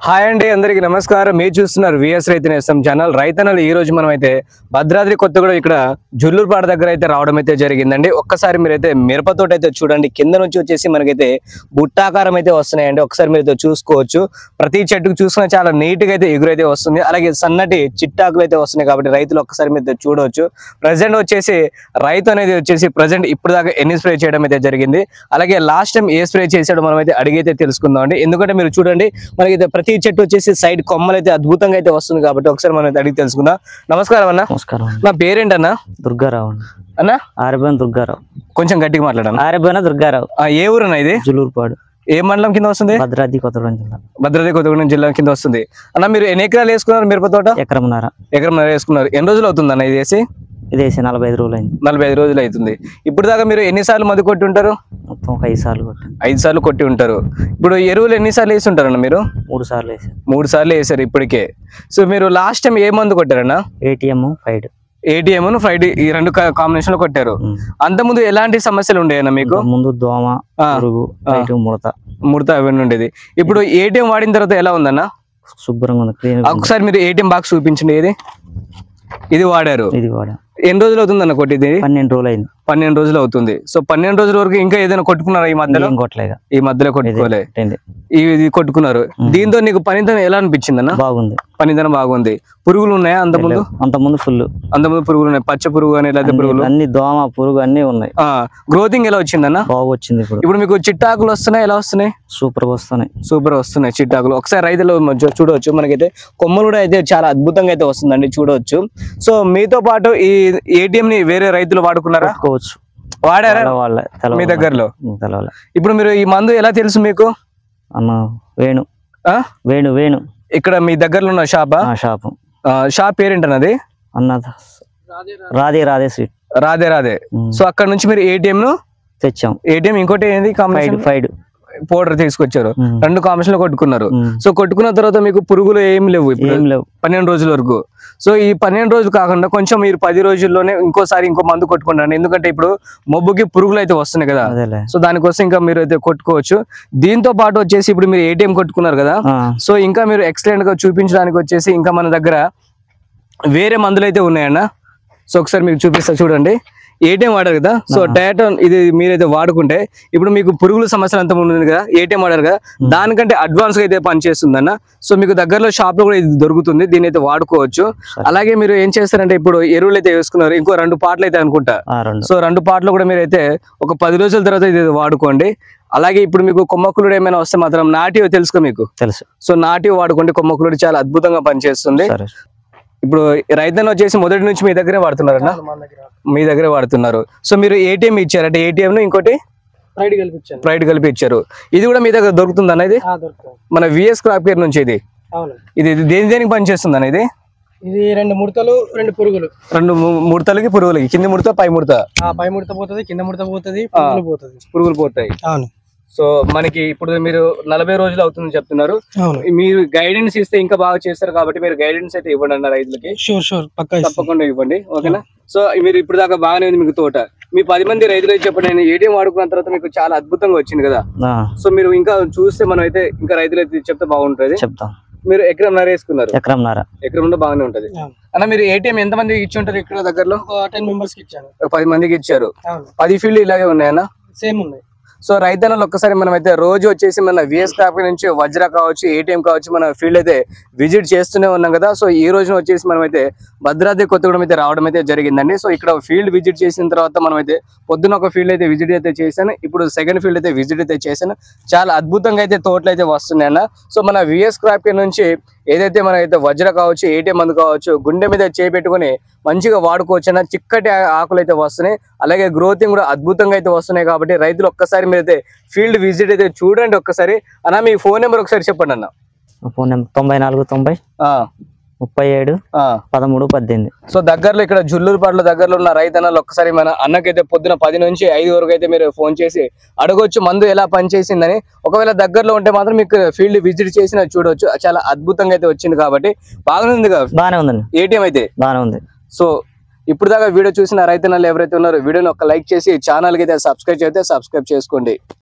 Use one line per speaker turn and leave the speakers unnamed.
Hi అండి, అందరికీ నమస్కారం. మీరు చూస్తున్నారు విఎస్ రైతు నేస్తం ఛానల్. రైతన్నలు ఈ రోజు మనం అయితే భద్రాద్రి కొత్తగూడెం ఇక్కడ జుల్లూరుపాట దగ్గర అయితే రావడం అయితే జరిగిందండి. ఒక్కసారి మీరైతే మిరపతోట అయితే చూడండి. కింద నుంచి వచ్చేసి మనకైతే బుట్టాకారం అయితే వస్తున్నాయండి. ఒకసారి మీరైతే చూసుకోవచ్చు. ప్రతి చెట్టుకు చూసుకున్న చాలా నీట్ గా అయితే ఎగురైతే వస్తుంది. అలాగే సన్నటి చిట్టాకులు అయితే వస్తున్నాయి కాబట్టి రైతులు ఒక్కసారి మీరు చూడవచ్చు. ప్రజెంట్ వచ్చేసి రైతు అనేది వచ్చేసి ప్రజెంట్ ఇప్పుడు దాకా ఎన్ని స్ప్రే చేయడం అయితే జరిగింది, అలాగే లాస్ట్ టైం ఏ స్ప్రే చేసాడో మనం అయితే అడిగైతే తెలుసుకుందాం అండి. ఎందుకంటే మీరు చూడండి, మనకైతే ప్రతి చెట్టు వచ్చేసి సైడ్ కొమ్మలు అయితే అద్భుతంగా అయితే వస్తుంది కాబట్టి ఒకసారి మనం అడిగి తెలుసుకుందాం. నమస్కారం అన్న.
నమస్కారం.
నా పేరేంటన్నా?
దుర్గారావు
అన్న.
ఆర్బన్ దుర్గారావు.
కొంచెం గట్టిగా మాట్లాడాను.
ఆర్బన్ దుర్గారావు.
ఏ ఊరన్నా ఇది?
జులూరుపాడు.
ఏ మండలం కింద వస్తుంది?
భద్రాద్రి కొత్తగూడెం జిల్లా.
భద్రాద్రి కొత్తగూడెం జిల్లా కింద వస్తుంది. అన్న మీరు ఎన్ని ఎకరాలు వేసుకున్నారు మిరపతోట?
ఎకరంన్నర.
ఎకరంన్నర వేసుకున్నారు. ఎన్ని రోజులు అవుతుంది అన్న ఇది వేసి?
ఇది వేసి 45 రోజులు అయింది.
45 రోజులు అవుతుంది. ఇప్పుడు దాకా మీరు ఎన్నిసార్లు మందు కొట్టి ఉంటారు?
మొత్తం ఒక 5 సార్లు కొట్టి.
5 సార్లు కొట్టి ఉంటారు. ఇప్పుడు ఎరువులు ఎన్నిసార్లు వేసి ఉంటారన్న మీరు?
3 సార్లు వేసారు.
3 సార్లు వేసారు ఇప్పటికే. సో మీరు లాస్ట్ టైం ఏ మందు కొట్టారన్నా?
ఏటీఎం ఫైడ్.
ఏటీఎం ఫ్రైడే ఈ రెండు కాంబినేషన్ లో కొట్టారు. అంత ముందు ఎలాంటి సమస్యలు ఉండేయన్నా మీకు?
ముందు దోమ, పురుగు, ముడత
అవన్నీ ఉండేది. ఇప్పుడు ఏటీఎం వాడిన తర్వాత ఎలా ఉందన్న?
శుభ్రంగా ఉంది.
ఒకసారి మీరు ఏటీఎం బాక్స్ చూపించండి. ఇది వాడారు.
ఇది వాడా.
ఎన్ని రోజులు అవుతుంది అన్న కొట్టింది?
12 రోజులు అయింది.
12 రోజులు అవుతుంది. సో 12 రోజుల వరకు ఇంకా ఏదైనా కొట్టుకున్నారా ఈ మధ్యలో?
ఈ
మధ్యలో కొట్టుకోలే, ఇది కొట్టుకున్నారు. దీంతో నీకు పనితనం ఎలా అనిపించింది అన్న?
బాగుంది.
పనితనం బాగుంది. పురుగులు ఉన్నాయా అంతకుముందు? అంతకుముందు పురుగులు ఉన్నాయి. పచ్చ పురుగు అని లేదా పురుగులు
అన్ని, దోమ, పురుగు అన్ని ఉన్నాయి.
గ్రోతింగ్ ఎలా వచ్చిందన్న?
బాగా వచ్చింది.
ఇప్పుడు మీకు చిట్టాకులు వస్తున్నాయి, ఎలా వస్తున్నాయి?
సూపర్ వస్తున్నాయి.
సూపర్ వస్తున్నాయి చిట్టాకులు. ఒకసారి రైతులు చూడవచ్చు. మనకైతే కొమ్మలు కూడా అయితే చాలా అద్భుతంగా అయితే వస్తుందండి, చూడవచ్చు. సో మీతో పాటు ఈ ఏటీఎం ని వేరే రైతులు వాడుకున్నారా? వాడారా మీ దగ్గరలో? ఇప్పుడు మీరు ఈ మందు ఎలా తెలుసు మీకు?
వేణు. వేణు
ఇక్కడ మీ దగ్గరలో ఉన్న షాప్ పేరేంటన్నది? రాధే స్వీట్. రాధే. సో అక్కడ నుంచి మీరు ఏటీఎం ను
తెచ్చాం.
ఏటీఎం ఇంకోటి ఏంది
ఫైడ్
పౌడర్ తీసుకొచ్చారు. 2 కాంబినేషన్ లో కొట్టుకున్నారు. సో కొట్టుకున్న తర్వాత మీకు పురుగులు ఏం లేవు 12 రోజుల వరకు. సో ఈ 12 రోజులు కాకుండా కొంచెం మీరు 10 రోజుల్లోనే ఇంకోసారి ఇంకో మందు కొట్టుకుంటారు. ఎందుకంటే ఇప్పుడు మొబ్బుకి పురుగులు అయితే వస్తున్నాయి కదా. సో దానికోసం ఇంకా మీరు అయితే కొట్టుకోవచ్చు. దీంతో పాటు వచ్చేసి ఇప్పుడు మీరు ఏటీఎం కొట్టుకున్నారు కదా. సో ఇంకా మీరు ఎక్సలెంట్ గా చూపించడానికి వచ్చేసి ఇంకా మన దగ్గర వేరే మందులు అయితే ఉన్నాయన్న. సో ఒకసారి మీకు చూపిస్తా చూడండి. ఏటీఎం వాడారు కదా. సో డయాటో ఇది మీరైతే వాడుకుంటే ఇప్పుడు మీకు పురుగుల సమస్యలు అంతా ఉంది కదా. ఏటీఎం వాడారు కదా, దానికంటే అడ్వాన్స్ గా అయితే పనిచేస్తుంది అన్న. సో మీకు దగ్గరలో షాప్ లో కూడా ఇది దొరుకుతుంది. దీన్ని అయితే వాడుకోవచ్చు. అలాగే మీరు ఏం చేస్తారంటే ఇప్పుడు ఎరువులు అయితే వేసుకున్నారు, ఇంకో 2 పాటలు అయితే అనుకుంటా. సో 2 పాటలు కూడా మీరైతే ఒక 10 రోజుల తర్వాత ఇది వాడుకోండి. అలాగే ఇప్పుడు మీకు కొమ్మకులుడు ఏమైనా వస్తే మాత్రం నాటివ్ తెలుసుకో, మీకు తెలుసు. సో నాటివ్ వాడుకోండి. కొమ్మకులుడు చాలా అద్భుతంగా పనిచేస్తుంది. ఇప్పుడు రైతన్న వచ్చేసి మొదటి నుంచి మీ దగ్గరే వాడుతున్నారన్న? మీ దగ్గరే వాడుతున్నారు. సో మీరు ఏటీఎం ఇచ్చారంటే ఏటీఎం ఇంకోటి ప్రైడ్ కలిపి ఇచ్చారు. ఇది కూడా మీ దగ్గర దొరుకుతుంది అన్న? ఇది మన విఎస్ క్రాప్ కేర్ నుంచి. ఇది దేనికి పనిచేస్తుంది అన్న? ఇది
2 ముడతలు 2 పురుగులు.
2 ముడతలకి పురుగులకి, కింది ముడత పై ముడత.
పై ముడత పోతుంది, కింద ముడత పోతుంది,
పురుగులు పోతాయి. అవును. సో మనకి ఇప్పుడు మీరు 40 రోజులు అవుతుందని చెప్తున్నారు. మీరు గైడెన్స్ ఇస్తే ఇంకా బాగా చేస్తారు కాబట్టి మీరు గైడెన్స్ అయితే ఇవ్వండి అన్న రైతులకి. తప్పకుండా ఇవ్వండి, ఓకేనా? సో మీరు ఇప్పుడు దాకా బాగానే ఉంది మీకు తోట. మీ 10 మంది రైతులు చెప్పండి. నేను ఏటీఎం వాడుకున్న తర్వాత మీకు చాలా అద్భుతంగా వచ్చింది కదా. సో మీరు ఇంకా చూస్తే మనం అయితే ఇంకా రైతులు అయితే చెప్తే బాగుంటది. చెప్తాం. మీరు ఎకరంన్నర వేసుకున్నారు. ఎకరంలో బాగానే ఉంటది అన్న. మీరు ఏటీఎం ఎంత మందికి ఇచ్చి ఉంటారు ఇక్కడ దగ్గరలో?
10 మెంబర్స్ కి ఇచ్చాను.
10 మందికి ఇచ్చారు. 10 ఫీల్డ్ ఇలాగే ఉన్నాయన్నా?
సేమ్ ఉన్నాయి.
సో రైతన్నలు ఒక్కసారి మనం అయితే రోజు వచ్చేసి మన విఎస్ క్రాప్ నుంచి వజ్ర కావచ్చు, ఏటీఎం కావచ్చు, మన ఫీల్డ్ అయితే విజిట్ చేస్తూనే ఉన్నాం కదా. సో ఈ రోజున వచ్చేసి మనం అయితే భద్రాద్రి కొత్తగూడెం అయితే రావడం అయితే జరిగిందండి. సో ఇక్కడ ఫీల్డ్ విజిట్ చేసిన తర్వాత మనం అయితే పొద్దున ఒక ఫీల్డ్ అయితే విజిట్ అయితే చేశాను. ఇప్పుడు సెకండ్ ఫీల్డ్ అయితే విజిట్ అయితే చేశాను. చాలా అద్భుతంగా అయితే తోటలు అయితే వస్తున్నాయి అన్న. సో మన విఎస్ క్రాప్ నుంచి ఏదైతే మనకైతే వజ్ర కావచ్చు, ఏటీఎం మందు కావచ్చు, గుండె మీద చేపెట్టుకుని మంచిగా వాడుకోవచ్చు అన్న. చిక్కటి ఆకులు అయితే వస్తున్నాయి. అలాగే గ్రోతింగ్ కూడా అద్భుతంగా అయితే వస్తున్నాయి. కాబట్టి రైతులు ఒక్కసారి మీరైతే ఫీల్డ్ విజిట్ అయితే చూడండి ఒక్కసారి. అన్న మీ ఫోన్ నెంబర్ ఒకసారి చెప్పండి అన్న.
Phone number 9490 37 13 18.
సో దగ్గరలో ఇక్కడ జుల్లూరుపాటలో దగ్గరలో ఉన్న రైతన్నలు ఒక్కసారి మన అన్నకైతే పొద్దున 10 నుంచి 5 వరకు అయితే మీరు ఫోన్ చేసి అడగొచ్చు మందు ఎలా పనిచేసిందని. ఒకవేళ దగ్గరలో ఉంటే మాత్రం మీకు ఫీల్డ్ విజిట్ చేసిన చూడవచ్చు. చాలా అద్భుతంగా అయితే వచ్చింది కాబట్టి బాగానే ఉంది కదా.
బాగానే ఉందండి.
ఏటీఎం అయితే బాగానే ఉంది. సో ఇప్పుడు దాకా వీడియో చూసిన రైతన్నలు ఎవరైతే ఉన్నారో వీడియోని ఒక లైక్ చేసి ఛానల్కి అయితే సబ్స్క్రైబ్ చేసుకోండి.